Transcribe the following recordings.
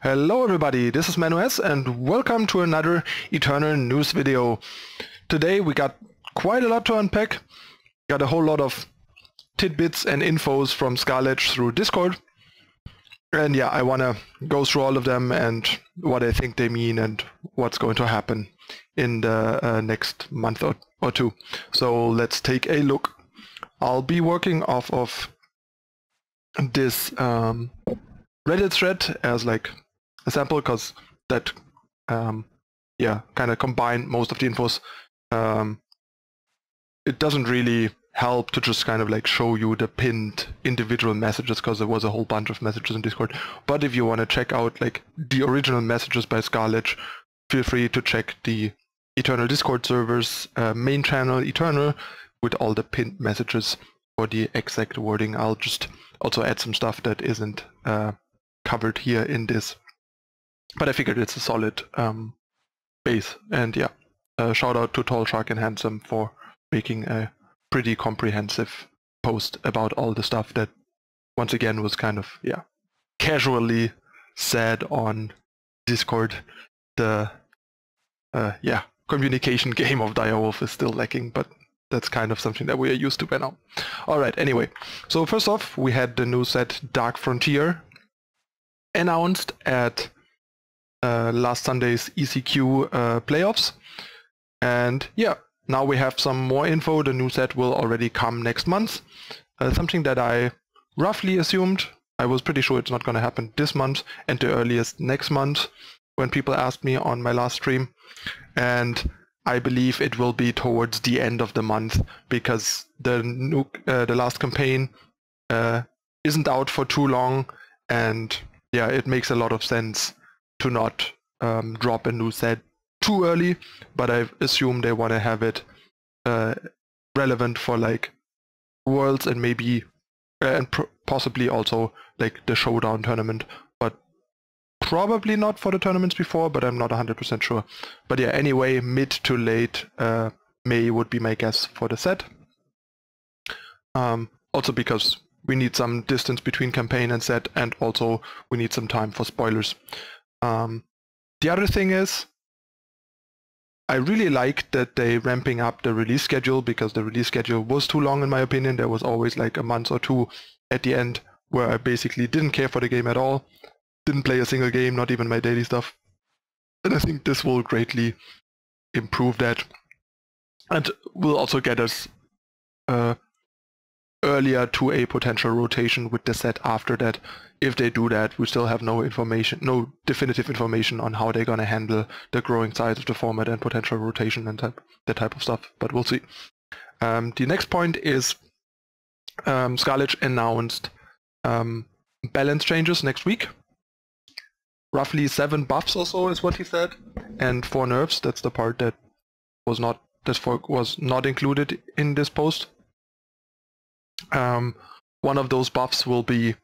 Hello everybody, this is ManuS and welcome to another Eternal news video. Today we got quite a lot to unpack. Got a whole lot of tidbits and infos from Scarlet through Discord. And yeah, I want to go through all of them and what I think they mean and what's going to happen in the next month or two. So let's take a look. I'll be working off of this Reddit thread as like a sample, because that yeah, kind of combined most of the infos. It doesn't really help to just kind of like show you the pinned individual messages, because there was a whole bunch of messages in Discord. But if you want to check out like the original messages by Scarlet, feel free to check the Eternal Discord server's main channel, Eternal, with all the pinned messages for the exact wording. I'll just also add some stuff that isn't covered here in this. But I figured it's a solid base. And yeah, shout out to Tall Shark and Handsome for making a pretty comprehensive post about all the stuff that once again was kind of, yeah, casually said on Discord. The yeah, communication game of Direwolf is still lacking, but that's kind of something that we are used to by now. Alright, anyway, so first off, we had the new set Dark Frontier announced at last Sunday's ECQ playoffs. And yeah, now we have some more info. The new set will already come next month. Something that I roughly assumed. I was pretty sure it's not going to happen this month, and the earliest next month when people asked me on my last stream. And I believe it will be towards the end of the month, because the last campaign isn't out for too long, and yeah, it makes a lot of sense to not drop a new set too early, but I assume they want to have it relevant for like Worlds and maybe and possibly also like the Showdown tournament, but probably not for the tournaments before, but I'm not 100% sure. But yeah, anyway, mid to late May would be my guess for the set. Also because we need some distance between campaign and set, and also we need some time for spoilers. The other thing is, I really like that they ramping up the release schedule, because the release schedule was too long in my opinion. There was always like a month or two at the end where I basically didn't care for the game at all, didn't play a single game, not even my daily stuff. And I think this will greatly improve that, and will also get us earlier to a potential rotation with the set after that. If they do that, we still have no definitive information on how they're going to handle the growing size of the format and potential rotation and that type of stuff, but we'll see. The next point is Scarlet announced balance changes next week. Roughly 7 buffs or so is what he said, and 4 nerfs. That's the part that was not included in this post. One of those buffs will be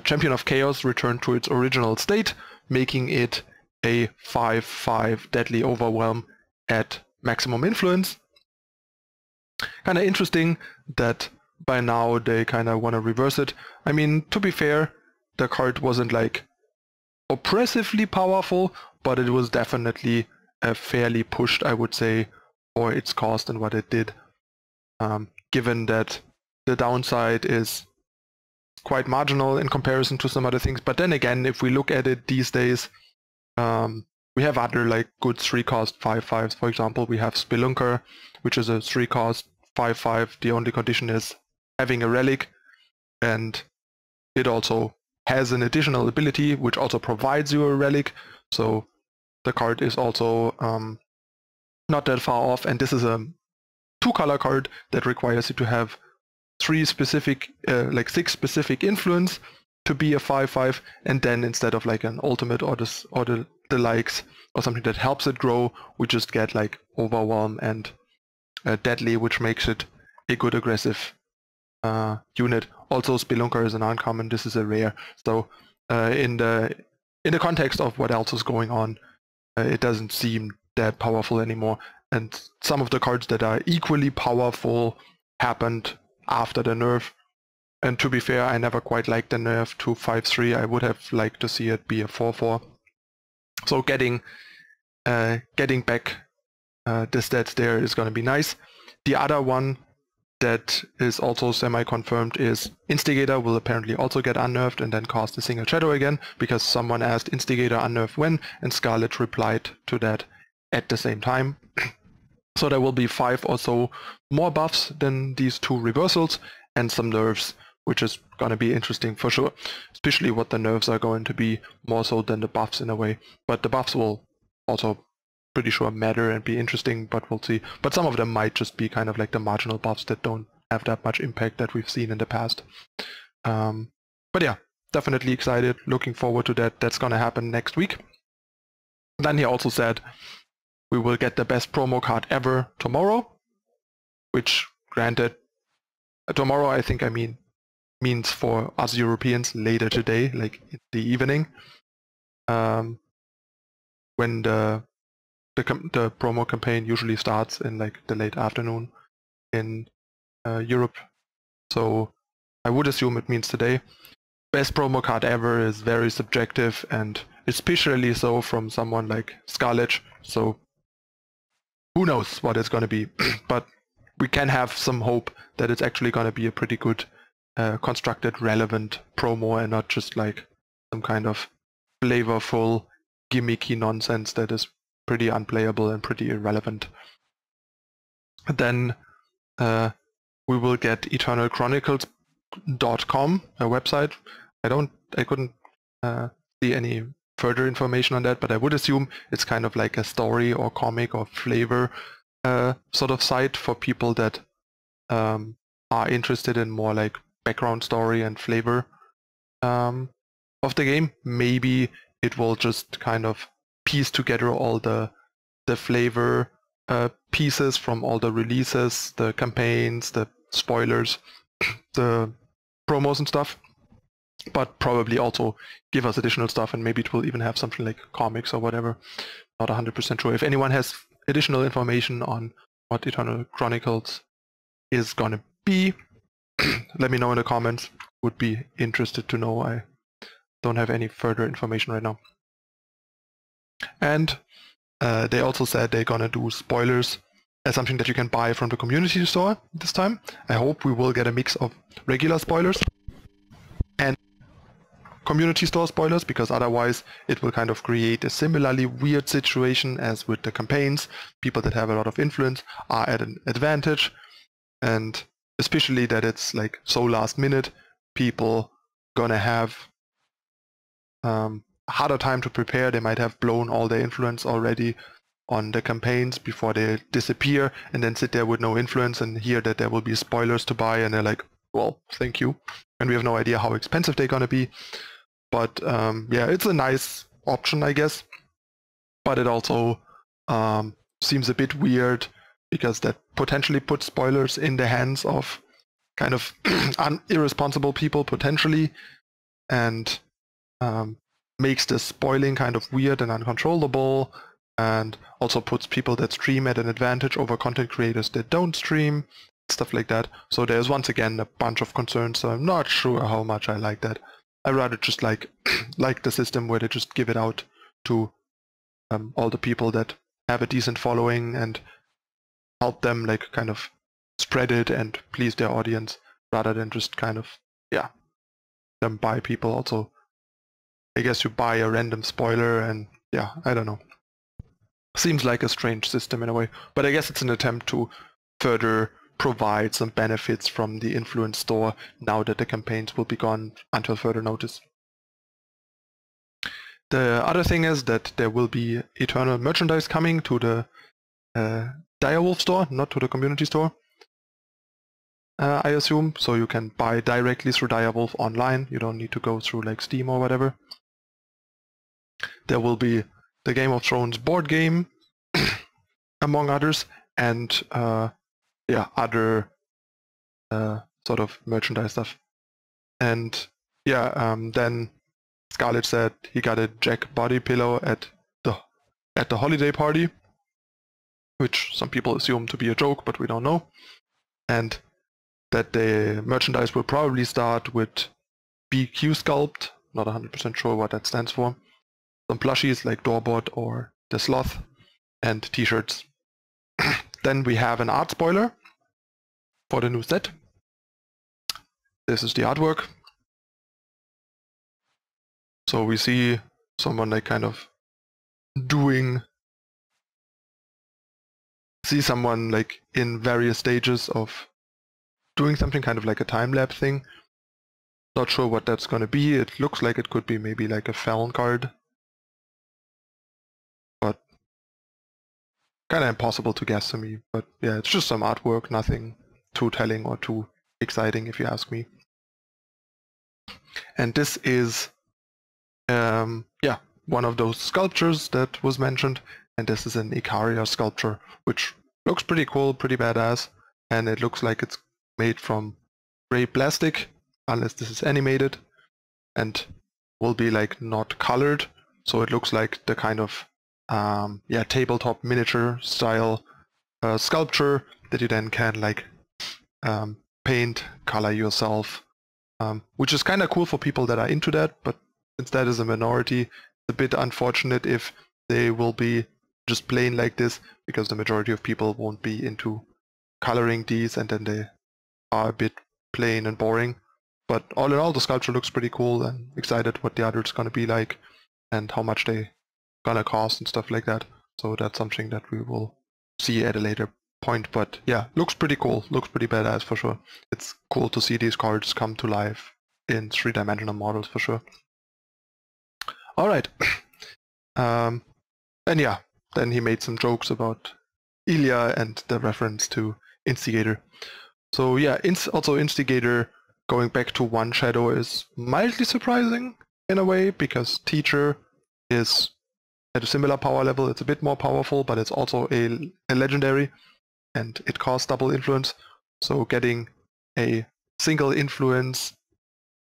Champion of Chaos returned to its original state, making it a 5/5 Deadly Overwhelm at maximum influence. Kind of interesting that by now they kind of want to reverse it. I mean, to be fair, the card wasn't like oppressively powerful, but it was definitely fairly pushed, I would say, for its cost and what it did. Given that the downside is quite marginal in comparison to some other things. But then again, if we look at it these days, we have other like good 3-cost 5/5s. For example, we have Spelunker, which is a 3-cost 5/5. The only condition is having a relic, and it also has an additional ability which also provides you a relic. So the card is also not that far off, and this is a 2-color card that requires you to have 6 specific influence to be a 5/5, and then instead of like an ultimate or the likes or something that helps it grow, we just get like Overwhelm and Deadly, which makes it a good aggressive unit. Also, Spelunker is an uncommon. This is a rare. So in the context of what else is going on, it doesn't seem that powerful anymore. And some of the cards that are equally powerful happened after the nerf, And to be fair, I never quite liked the nerf to 5-3. I would have liked to see it be a 4-4. So getting back the stats there is going to be nice. The other one that is also semi-confirmed is Instigator will apparently also get unnerved and then cast a single shadow again, because someone asked Instigator unnerved when, and Scarlet replied to that at the same time. So there will be 5 or so more buffs than these 2 reversals, and some nerfs, which is going to be interesting for sure, especially what the nerfs are going to be, more so than the buffs in a way. But the buffs will also pretty sure matter and be interesting, but we'll see. But some of them might just be kind of like the marginal buffs that don't have that much impact that we've seen in the past. But yeah, definitely excited, looking forward to that. That's going to happen next week. Then he also said we will get the best promo card ever tomorrow, which granted, tomorrow I think means for us Europeans later today, like in the evening, when the promo campaign usually starts in like the late afternoon in Europe. So I would assume it means today. Best promo card ever is very subjective, and especially so from someone like Scarlet. So who knows what it's going to be, but we can have some hope that it's actually going to be a pretty good constructed, relevant promo, and not just like some kind of flavorful, gimmicky nonsense that is pretty unplayable and pretty irrelevant. Then we will get eternalchronicles.com, a website. I couldn't see any further information on that, but I would assume it's kind of like a story or comic or flavor sort of site for people that are interested in more like background story and flavor of the game. Maybe it will just kind of piece together all the flavor pieces from all the releases, the campaigns, the spoilers, the promos and stuff, but probably also give us additional stuff, and maybe it will even have something like comics or whatever. Not 100% sure. If anyone has additional information on what Eternal Chronicles is gonna be, let me know in the comments. Would be interested to know. I don't have any further information right now. And they also said they're gonna do spoilers as something that you can buy from the community store this time. I hope we will get a mix of regular spoilers and community store spoilers, because otherwise it will kind of create a similarly weird situation as with the campaigns. People that have a lot of influence are at an advantage, and especially that it's like so last minute, people gonna have harder time to prepare. They might have blown all their influence already on the campaigns before they disappear, and then sit there with no influence and hear that there will be spoilers to buy, and they're like, well, thank you. And we have no idea how expensive they're gonna be. But yeah, it's a nice option, I guess. But it also seems a bit weird, because that potentially puts spoilers in the hands of kind of irresponsible people, potentially, and makes the spoiling kind of weird and uncontrollable, and also puts people that stream at an advantage over content creators that don't stream, stuff like that. So there's once again a bunch of concerns, so I'm not sure how much I like that. I rather just like the system where they just give it out to all the people that have a decent following and help them like kind of spread it and please their audience, rather than just kind of, yeah, them buy people. Also, I guess you buy a random spoiler, and yeah, I don't know. Seems like a strange system in a way, but I guess it's an attempt to further provide some benefits from the influence store now that the campaigns will be gone until further notice. The other thing is that there will be Eternal merchandise coming to the Direwolf store, not to the community store, I assume. So you can buy directly through Direwolf online. You don't need to go through like Steam or whatever. There will be the Game of Thrones board game, among others, and yeah, other sort of merchandise stuff. And yeah, then Scarlet said he got a Jack body pillow at the holiday party, which some people assume to be a joke, but we don't know. And that the merchandise will probably start with BQ Sculpt, not 100% sure what that stands for. Some plushies like Doorbot or the Sloth, and t-shirts. Then we have an art spoiler for the new set. This is the artwork. So we see someone like kind of see someone like in various stages of doing something, kind of like a time-lapse thing. Not sure what that's going to be. It looks like it could be maybe like a Felon card, but kind of impossible to guess to me. But yeah, it's just some artwork, nothing too telling or too exciting if you ask me. And this is yeah, one of those sculptures that was mentioned, and this is an Icaria sculpture, which looks pretty cool, pretty badass, and it looks like it's made from gray plastic, unless this is animated, and will be like not colored, so it looks like the kind of yeah, tabletop miniature style sculpture that you then can like paint, color yourself, which is kind of cool for people that are into that, but since that is a minority, it's a bit unfortunate if they will be just plain like this, because the majority of people won't be into coloring these, and then they are a bit plain and boring. But all in all, the sculpture looks pretty cool, and excited what the art is going to be like and how much they gonna cost and stuff like that. So that's something that we will see at a later point. But yeah, looks pretty cool, looks pretty badass for sure. It's cool to see these cards come to life in 3-dimensional models for sure. Alright, and yeah, then he made some jokes about Ilya and the reference to Instigator. So yeah, also Instigator going back to one shadow is mildly surprising in a way, because Teacher is at a similar power level. It's a bit more powerful, but it's also a legendary, and it costs double influence. So getting a single influence,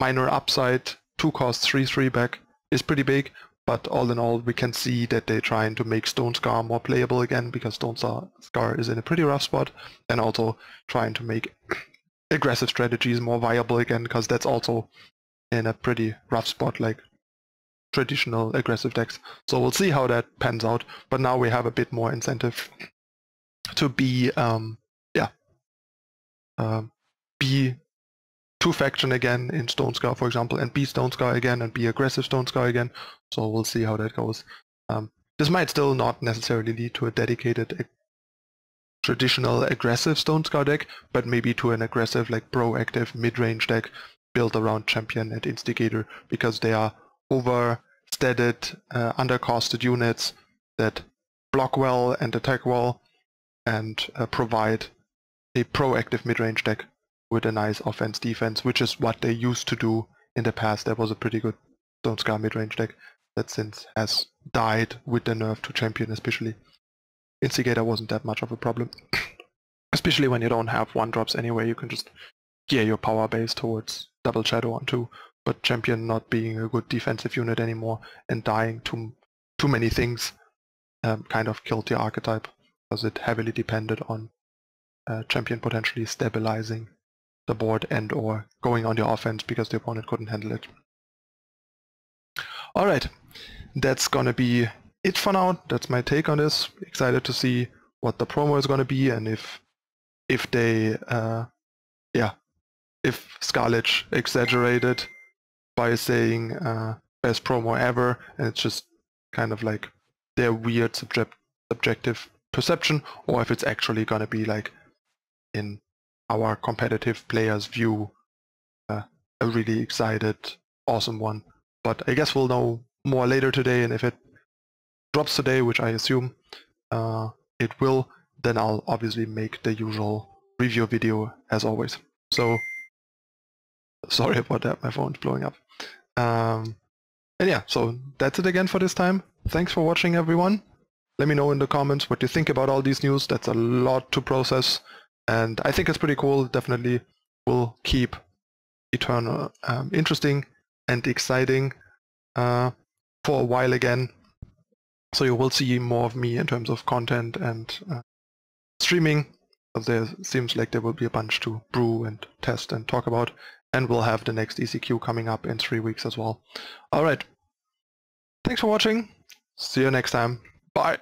minor upside, 2 cost 3/3 back is pretty big. But all in all, we can see that they're trying to make Stone Scar more playable again, because Stone Scar is in a pretty rough spot, and also trying to make aggressive strategies more viable again, because that's also in a pretty rough spot, like traditional aggressive decks. So we'll see how that pans out, but now we have a bit more incentive to be be 2-faction again in Stone Scar, for example, and be Stone Scar again and be aggressive Stone Scar again. So we'll see how that goes. This might still not necessarily lead to a dedicated traditional aggressive Stone Scar deck, but maybe to an aggressive, like proactive mid-range deck built around Champion and Instigator, because they are overstated, undercosted units that block well and attack well, and provide a proactive mid-range deck with a nice offense-defense, which is what they used to do in the past. There was a pretty good Stone Scar mid-range deck that since has died with the nerf to Champion especially. Instigator wasn't that much of a problem, especially when you don't have 1-drops anyway. You can just gear your power base towards double shadow on 2, but Champion not being a good defensive unit anymore and dying to too many things kind of killed the archetype, because it heavily depended on Champion potentially stabilizing the board and or going on the offense because the opponent couldn't handle it. Alright, that's gonna be it for now. That's my take on this. Excited to see what the promo is gonna be, and if they if Scarlet exaggerated by saying best promo ever, and it's just kind of like their weird subjective perception, or if it's actually gonna be like, in our competitive players' view, a really excited, awesome one. But I guess we'll know more later today, and if it drops today, which I assume it will, then I'll obviously make the usual review video as always. So sorry about that, my phone's blowing up. And yeah, so that's it again for this time. Thanks for watching, everyone. Let me know in the comments what you think about all these news. That's a lot to process, and I think it's pretty cool. Definitely will keep Eternal interesting and exciting for a while again. So you will see more of me in terms of content and streaming But there seems like there will be a bunch to brew and test and talk about, and we'll have the next ECQ coming up in 3 weeks as well. Alright, thanks for watching, see you next time, bye!